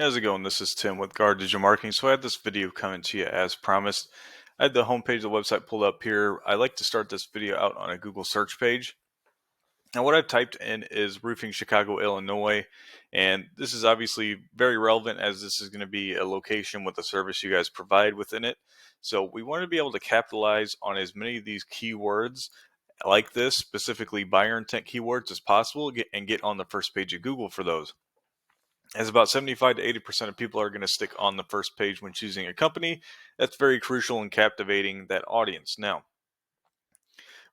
How's it going? This is Tim with Guard Digital Marketing. So I had this video coming to you as promised. I had the homepage of the website pulled up here. I like to start this video out on a Google search page. Now what I've typed in is roofing Chicago, Illinois. And this is obviously very relevant as this is going to be a location with the service you guys provide within it. So we want to be able to capitalize on as many of these keywords like this, specifically buyer intent keywords as possible, and get on the first page of Google for those, as about 75 to 80% of people are going to stick on the first page when choosing a company. That's very crucial in captivating that audience. Now,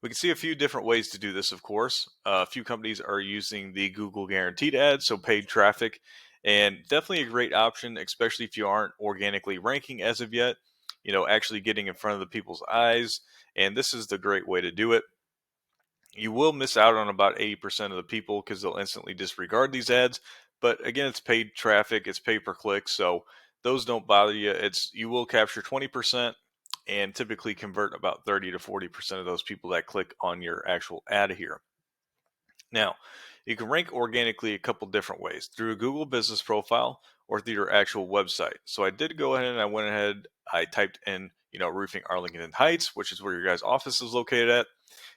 we can see a few different ways to do this, of course. A few companies are using the Google Guaranteed Ads, so paid traffic, and definitely a great option, especially if you aren't organically ranking as of yet, actually getting in front of the people's eyes. And this is the great way to do it. You will miss out on about 80% of the people because they'll instantly disregard these ads. But again, it's paid traffic, it's pay per click, so those don't bother you. You will capture 20% and typically convert about 30 to 40% of those people that click on your actual ad here. Now, you can rank organically a couple different ways, through a Google business profile or through your actual website. So I did go ahead and I typed in, roofing Arlington Heights, which is where your guys' office is located at.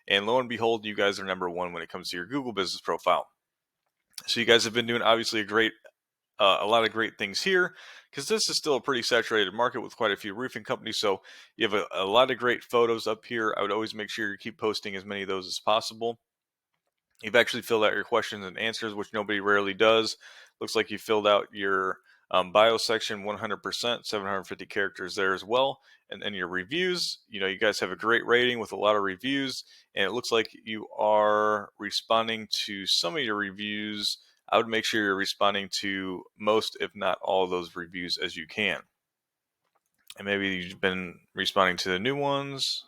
And lo and behold, you guys are number one when it comes to your Google business profile. So you guys have been doing obviously a lot of great things here, because this is still a pretty saturated market with quite a few roofing companies. So you have a lot of great photos up here. I would always make sure you keep posting as many of those as possible. You've actually filled out your questions and answers, which nobody rarely does. Looks like you filled out your bio section 100%, 750 characters there as well. And then your reviews, you guys have a great rating with a lot of reviews. And it looks like you are responding to some of your reviews. I would make sure you're responding to most, if not all, of those reviews as you can. And maybe you've been responding to the new ones.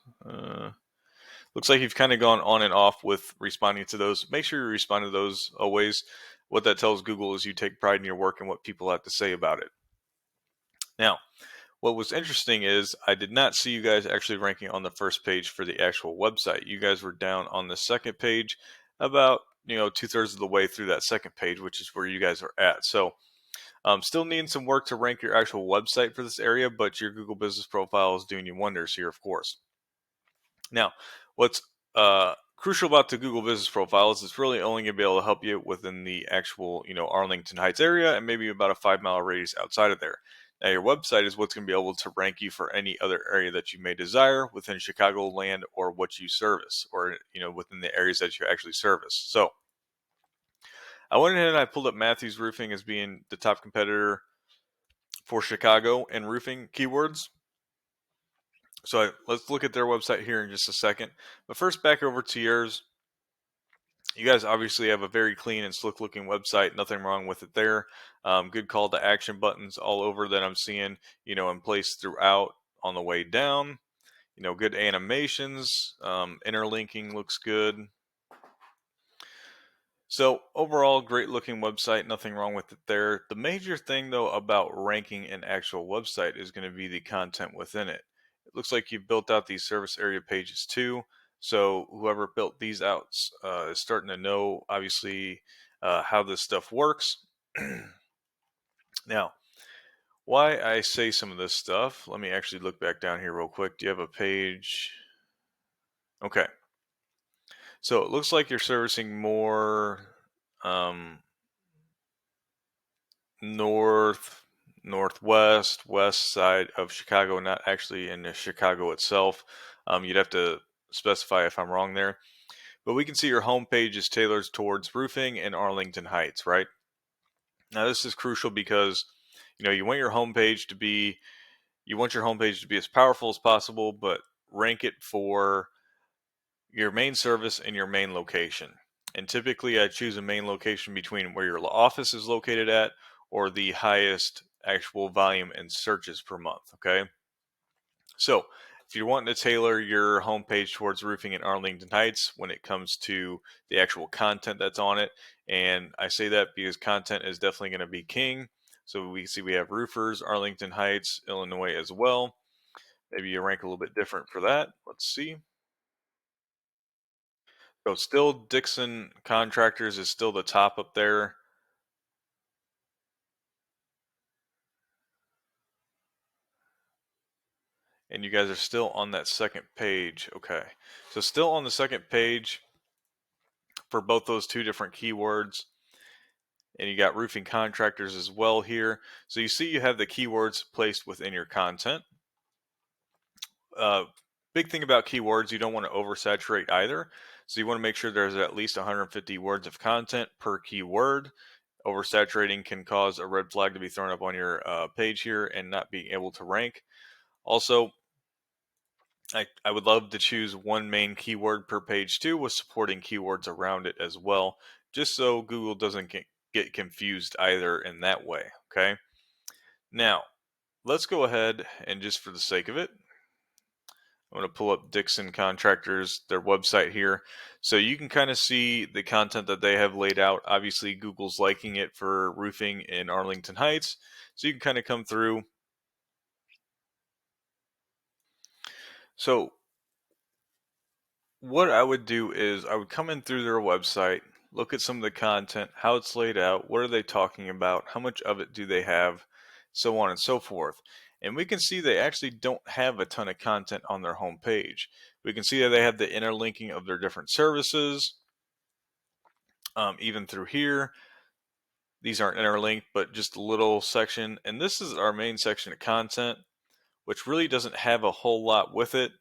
Looks like you've kind of gone on and off with responding to those. Make sure you respond to those always. What that tells Google is you take pride in your work and what people have to say about it. Now, what was interesting is I did not see you guys actually ranking on the first page for the actual website. You guys were down on the second page, about 2/3 of the way through that second page, which is where you guys are at. So still needing some work to rank your actual website for this area, but your Google business profile is doing you wonders here, of course. Now, what's crucial about the Google Business Profile is it's really only going to be able to help you within the actual, Arlington Heights area and maybe about a 5-mile radius outside of there. Now, your website is what's going to be able to rank you for any other area that you may desire within Chicagoland or what you service, or within the areas that you actually service. So, I went ahead and I pulled up Matthews Roofing as being the top competitor for Chicago and roofing keywords. So let's look at their website here in just a second. But first, back over to yours. You guys obviously have a very clean and slick looking website. Nothing wrong with it there. Good call to action buttons all over that I'm seeing, in place throughout on the way down. Good animations. Interlinking looks good. So overall, great looking website. Nothing wrong with it there. The major thing though about ranking an actual website is going to be the content within it. It looks like you've built out these service area pages too. So whoever built these out is starting to know, obviously, how this stuff works. Now, why I say some of this stuff, let me actually look back down here real quick. Do you have a page? Okay. So it looks like you're servicing more northwest, west side of Chicago, not actually in the Chicago itself. You'd have to specify if I'm wrong there. But we can see your homepage is tailored towards roofing in Arlington Heights, right? Now this is crucial because you want your homepage to be as powerful as possible, but rank it for your main service and your main location. And typically I choose a main location between where your office is located at or the highest actual volume in searches per month. Okay. So if you're wanting to tailor your homepage towards roofing in Arlington Heights when it comes to the actual content that's on it, and I say that because content is definitely going to be king. So we see we have roofers, Arlington Heights, Illinois as well. Maybe you rank a little bit different for that. Let's see. So still Dixon Contractors is still the top up there. and you guys are still on that second page. Okay, so still on the second page for both those two different keywords, and you got roofing contractors as well here. So you see you have the keywords placed within your content. uh, Big thing about keywords, you don't want to oversaturate either. So you want to make sure there's at least 150 words of content per keyword. Oversaturating can cause a red flag to be thrown up on your page here and not being able to rank. Also, I would love to choose one main keyword per page too, with supporting keywords around it as well, just so Google doesn't get confused either in that way. Okay. Now, let's go ahead and just for the sake of it, I'm going to pull up Dixon Contractors, their website here. So you can kind of see the content that they have laid out. Obviously, Google's liking it for roofing in Arlington Heights. So you can kind of come through. So what I would do is I would come in through their website, look at some of the content, how it's laid out, what are they talking about, how much of it do they have, so on and so forth. And we can see they actually don't have a ton of content on their homepage. We can see that they have the interlinking of their different services, even through here. These aren't interlinked, but just a little section. And this is our main section of content, which really doesn't have a whole lot with it.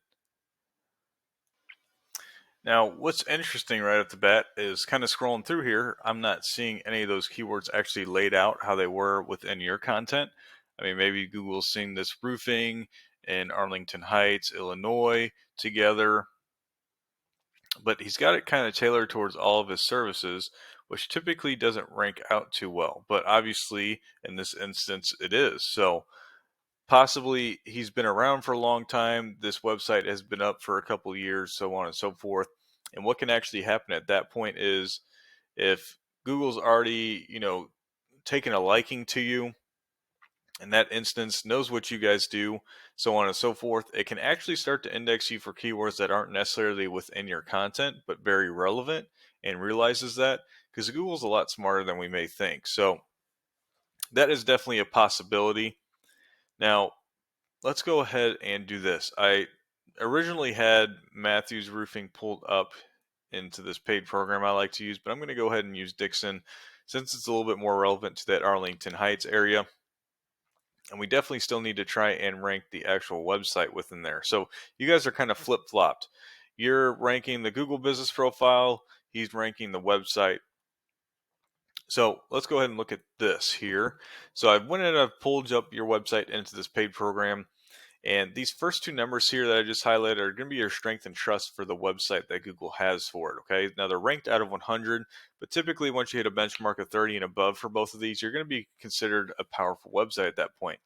Now, what's interesting right off the bat is kind of scrolling through here, I'm not seeing any of those keywords actually laid out how they were within your content. I mean, maybe Google's seen this roofing in Arlington Heights, Illinois together, but he's got it kind of tailored towards all of his services, which typically doesn't rank out too well. But obviously, in this instance, it is. So possibly he's been around for a long time. This website has been up for a couple years, so on and so forth. And what can actually happen at that point is if Google's already, taken a liking to you, in that instance, knows what you guys do, so on and so forth, it can actually start to index you for keywords that aren't necessarily within your content, but very relevant, and realizes that because Google's a lot smarter than we may think. So that is definitely a possibility. Now, let's go ahead and do this. I originally had Matthews Roofing pulled up into this paid program I like to use, but I'm going to go ahead and use Dixon since it's a little bit more relevant to that Arlington Heights area. And we definitely still need to try and rank the actual website within there. So you guys are kind of flip-flopped. You're ranking the Google business profile, he's ranking the website. So let's go ahead and look at this here. So I've went and I've pulled up your website into this paid program. And these first two numbers here that I just highlighted are going to be your strength and trust for the website that Google has for it. Okay. Now they're ranked out of 100, but typically once you hit a benchmark of 30 and above for both of these, you're going to be considered a powerful website at that point.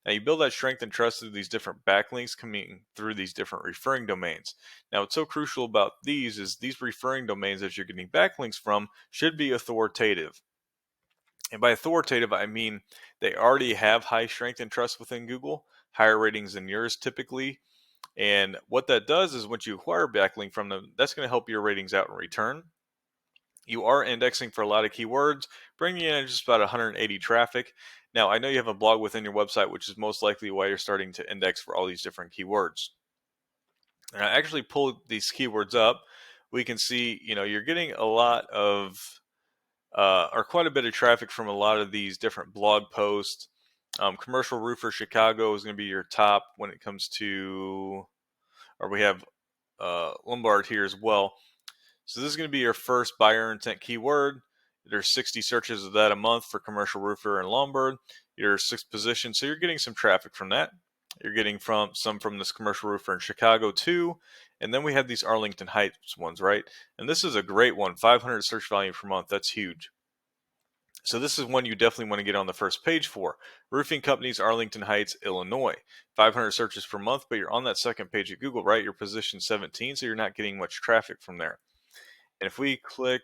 Now you build that strength and trust through these different backlinks coming through these different referring domains. Now what's so crucial about these is these referring domains that you're getting backlinks from should be authoritative. And by authoritative, I mean they already have high strength and trust within Google, higher ratings than yours typically. And what that does is once you acquire backlink from them, that's going to help your ratings out in return. You are indexing for a lot of keywords, bringing in just about 180 traffic. Now, I know you have a blog within your website, which is most likely why you're starting to index for all these different keywords. And I actually pulled these keywords up. We can see, you're getting a lot of, or quite a bit of traffic from a lot of these different blog posts. Commercial roofer Chicago is going to be your top when it comes to, or we have Lombard here as well. So this is going to be your first buyer intent keyword. There's 60 searches of that a month for commercial roofer and Lombard. Your sixth position, so you're getting some traffic from that. You're getting some from this commercial roofer in Chicago too. And then we have these Arlington Heights ones, right? And this is a great one, 500 search volume per month. That's huge. So this is one you definitely want to get on the first page for. Roofing companies, Arlington Heights, Illinois. 500 searches per month, but you're on that second page of Google, right? You're position 17, so you're not getting much traffic from there. And if we click,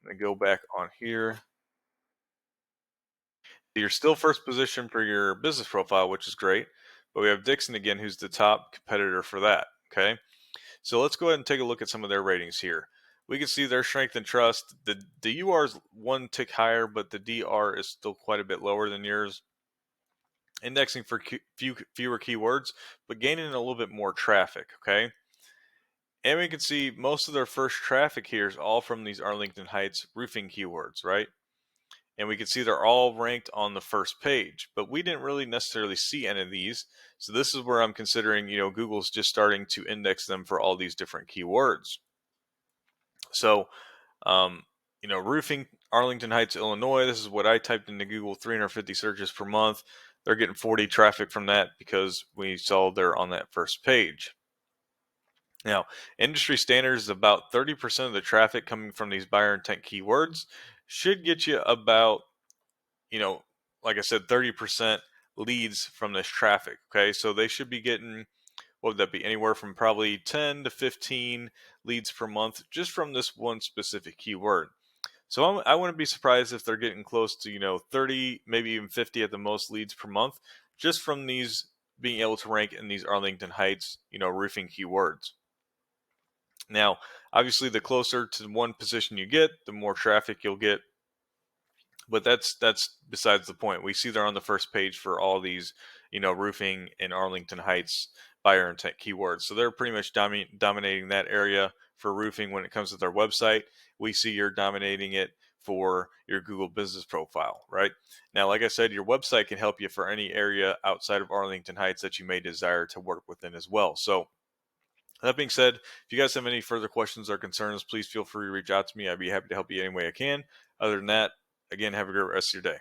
I'm going to go back on here. You're still first position for your business profile, which is great. But we have Dixon again, who's the top competitor for that. Okay. So let's go ahead and take a look at some of their ratings here. We can see their strength and trust. The UR is one tick higher, but the DR is still quite a bit lower than yours. indexing for fewer keywords, but gaining a little bit more traffic. Okay. And we can see most of their first traffic here is all from these Arlington Heights roofing keywords, right? And we can see they're all ranked on the first page, but we didn't really necessarily see any of these. So this is where I'm considering, Google's just starting to index them for all these different keywords. So, um, roofing, Arlington Heights, Illinois, this is what I typed into Google, 350 searches per month. They're getting 40 traffic from that because we saw they're on that first page. Now, industry standards is about 30% of the traffic coming from these buyer intent keywords should get you about, you know, like I said, 30% leads from this traffic. Okay. So they should be getting, what would that be? Anywhere from probably 10 to 15 leads per month just from this one specific keyword. So I wouldn't be surprised if they're getting close to, 30, maybe even 50 at the most leads per month just from these being able to rank in these Arlington Heights, roofing keywords. Now, obviously, the closer to one position you get, the more traffic you'll get. But that's besides the point. We see they're on the first page for all these, roofing in Arlington Heights buyer intent keywords. So they're pretty much dominating that area for roofing when it comes to their website. We see you're dominating it for your Google business profile, right? Now, like I said, your website can help you for any area outside of Arlington Heights that you may desire to work within as well. So that being said, if you guys have any further questions or concerns, please feel free to reach out to me. I'd be happy to help you any way I can. Other than that, again, have a great rest of your day.